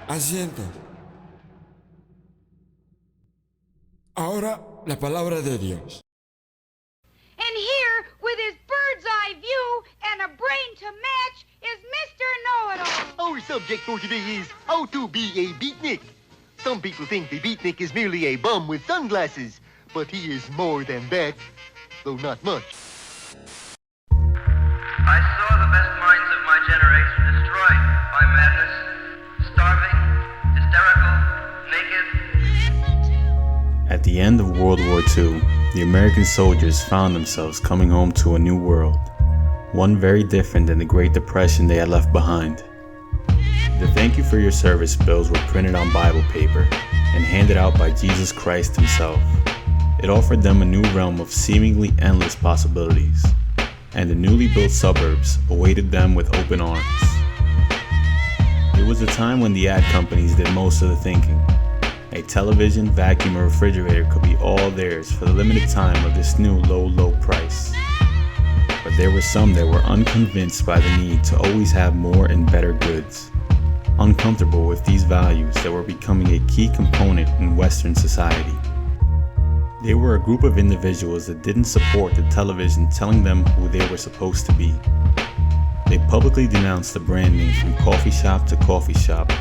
Asiento. Ahora la palabra de Dios. And here, with his bird's eye view and a brain to match, is Mr. Know-It-All. Our subject for today is how to be a beatnik. Some people think the beatnik is merely a bum with sunglasses, but he is more than that, though not much. I saw the best minds of my generation destroyed by madness, starving, hysterical, naked. At the end of World War II, the American soldiers found themselves coming home to a new world, one very different than the Great Depression they had left behind. The thank you for your service bills were printed on Bible paper and handed out by Jesus Christ himself. It offered them a new realm of seemingly endless possibilities, and the newly built suburbs awaited them with open arms. It was a time when the ad companies did most of the thinking. A television, vacuum, or refrigerator could be all theirs for the limited time of this new low price. But there were some that were unconvinced by the need to always have more and better goods, uncomfortable with these values that were becoming a key component in Western society. They were a group of individuals that didn't support the television telling them who they were supposed to be. They publicly denounced the brand name from coffee shop to coffee shop,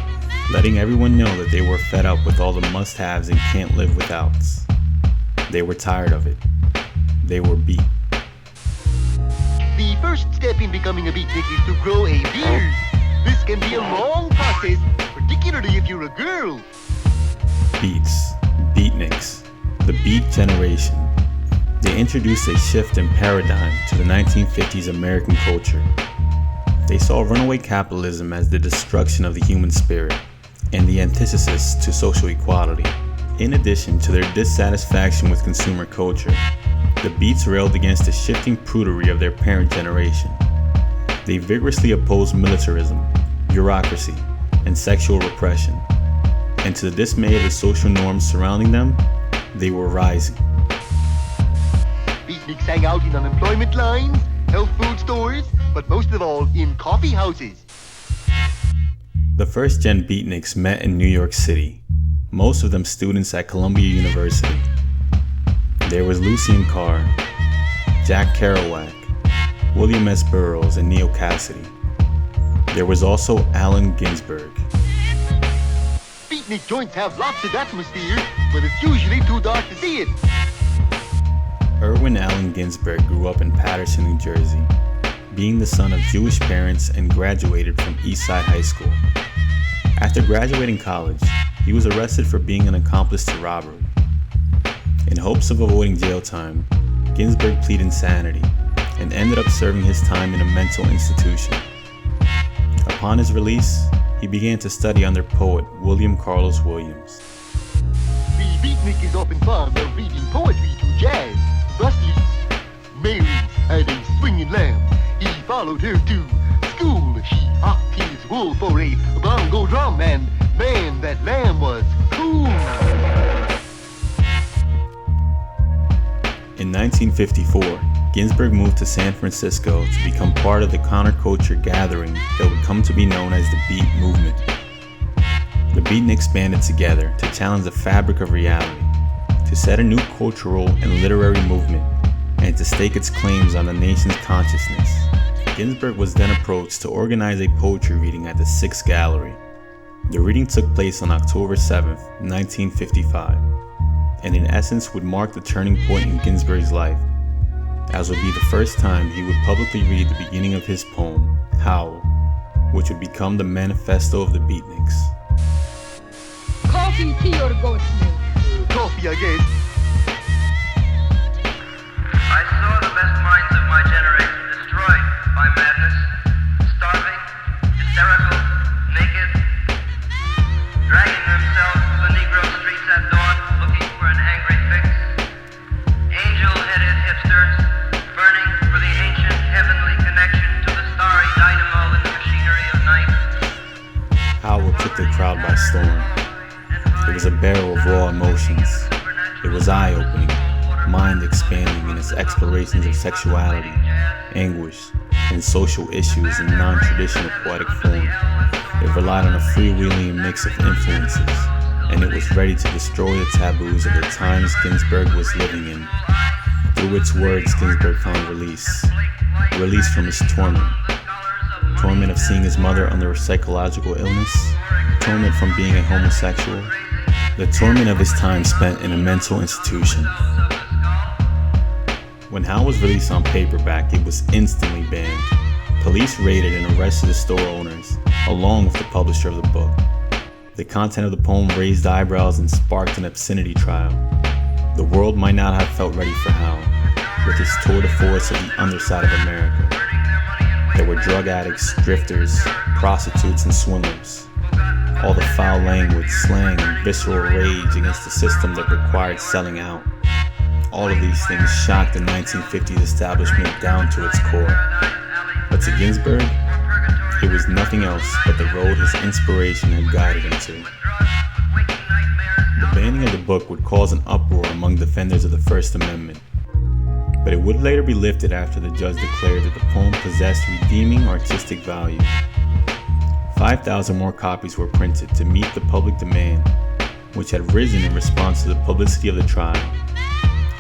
letting everyone know that they were fed up with all the must-haves and can't live withouts. They were tired of it. They were beat. The first step in becoming a beatnik is to grow a beard. This can be a long process, particularly if you're a girl. Beats, beatniks, the beat generation. They introduced a shift in paradigm to the 1950s American culture. They saw runaway capitalism as the destruction of the human spirit and the antithesis to social equality. In addition to their dissatisfaction with consumer culture, the Beats railed against the shifting prudery of their parent generation. They vigorously opposed militarism, bureaucracy, and sexual repression. And to the dismay of the social norms surrounding them, they were rising. Beatniks hang out in unemployment lines, health food stores, but most of all in coffee houses. The first gen beatniks met in New York City, most of them students at Columbia University. There was Lucien Carr, Jack Kerouac, William S. Burroughs, and Neil Cassidy. There was also Allen Ginsberg. Beatnik joints have lots of atmosphere, but it's usually too dark to see it. Irwin Allen Ginsberg grew up in Paterson, New Jersey, being the son of Jewish parents and graduated from Eastside High School. After graduating college, he was arrested for being an accomplice to robbery. In hopes of avoiding jail time, Ginsberg pleaded insanity and ended up serving his time in a mental institution. Upon his release, he began to study under poet William Carlos Williams. The beatnik is often fond of reading poetry to jazz. Thusly, Mary had a swinging lamb. He followed her to school. She hopped his wool for a bongo drum, and man, that lamb was cool. In 1954, Ginsberg moved to San Francisco to become part of the counterculture gathering that would come to be known as the Beat Movement. The beatniks banded together to challenge the fabric of reality, to set a new cultural and literary movement, and to stake its claims on the nation's consciousness. Ginsberg was then approached to organize a poetry reading at the Sixth Gallery. The reading took place on October 7, 1955, and in essence would mark the turning point in Ginsberg's life, as would be the first time he would publicly read the beginning of his poem, Howl, which would become the manifesto of the beatniks. Coffee, tea, or goat's milk? Coffee, I guess. I saw the best minds of my generation destroyed by madness, starving, hysterical, naked, dragging themselves to the Negro streets at dawn looking for an angry fix, angel-headed hipsters burning for the ancient heavenly connection to the starry dynamo in the machinery of night. Howl took the crowd by storm. It was a barrel of raw emotions. It was eye-opening, mind-expanding in its explorations of sexuality, anguish, and social issues in non-traditional poetic form. It relied on a freewheeling mix of influences, and it was ready to destroy the taboos of the times Ginsberg was living in. Through its words, Ginsberg found release from his torment of seeing his mother under a psychological illness, torment from being a homosexual, the torment of his time spent in a mental institution. When Hal was released on paperback, it was instantly banned. Police raided and arrested the store owners, along with the publisher of the book. The content of the poem raised eyebrows and sparked an obscenity trial. The world might not have felt ready for Hal, with his tour de force of the underside of America. There were drug addicts, drifters, prostitutes, and swindlers. All the foul language, slang, and visceral rage against the system that required selling out. All of these things shocked the 1950s establishment down to its core. But to Ginsberg, it was nothing else but the road his inspiration had guided him to. The banning of the book would cause an uproar among defenders of the First Amendment, but it would later be lifted after the judge declared that the poem possessed redeeming artistic value. 5,000 more copies were printed to meet the public demand, which had risen in response to the publicity of the trial.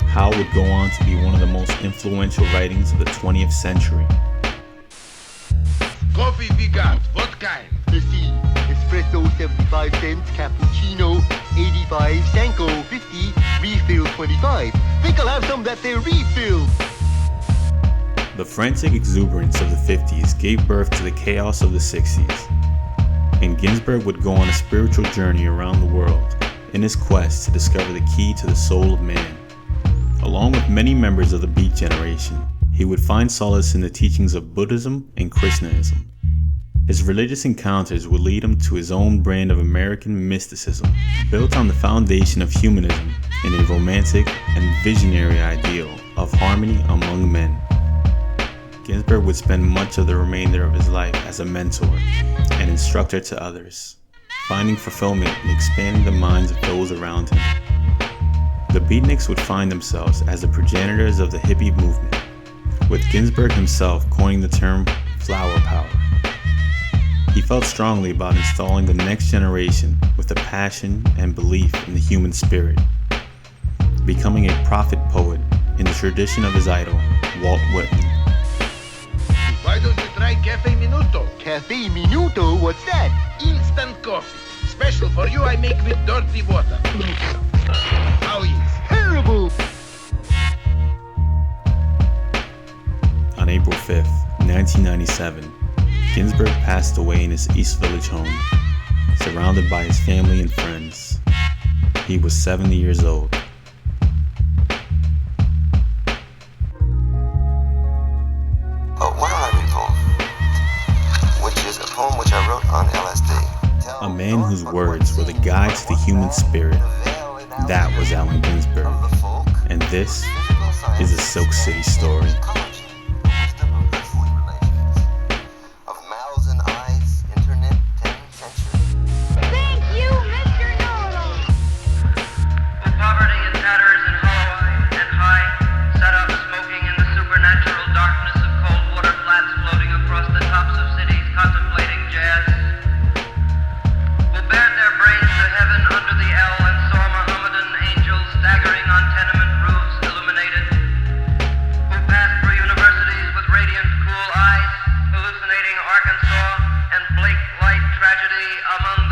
Hal would go on to be one of the most influential writings of the 20th century. Coffee we got, what kind? Let's see. Espresso 75 cents, cappuccino 85, Sanko 50, refill 25. Think I'll have some that say refill. The frantic exuberance of the 50s gave birth to the chaos of the 60s, and Ginsberg would go on a spiritual journey around the world in his quest to discover the key to the soul of man. Along with many members of the Beat generation, he would find solace in the teachings of Buddhism and Krishnaism. His religious encounters would lead him to his own brand of American mysticism, built on the foundation of humanism and a romantic and visionary ideal of harmony among men. Ginsberg would spend much of the remainder of his life as a mentor and instructor to others, finding fulfillment in expanding the minds of those around him. The Beatniks would find themselves as the progenitors of the hippie movement, with Ginsberg himself coining the term flower power. He felt strongly about installing the next generation with a passion and belief in the human spirit, becoming a prophet poet in the tradition of his idol, Walt Whitman. Why don't you try Cafe Minuto? Cafe Minuto? What's that? Instant coffee. Special for you I make with dirty water. How is? Terrible! On April 5th, 1997, Ginsberg passed away in his East Village home, surrounded by his family and friends. He was 70 years old. What am I reading poem? Which is a poem which I wrote on LSD. A man whose words were the guide to the human spirit. That was Allen Ginsberg. And this is a Silk City story. Thank you, Mr. Know-It-All. With poverty and tatters and hollow-eyed and high, sat up smoking in the supernatural darkness of cold water flats floating across the tops of cities contemplating jazz. Who bared their brains to heaven under the L and saw Mohammedan angels staggering on tenement roofs illuminated. Who passed through universities with radiant cool eyes, hallucinating Arkansas and Blake light tragedy among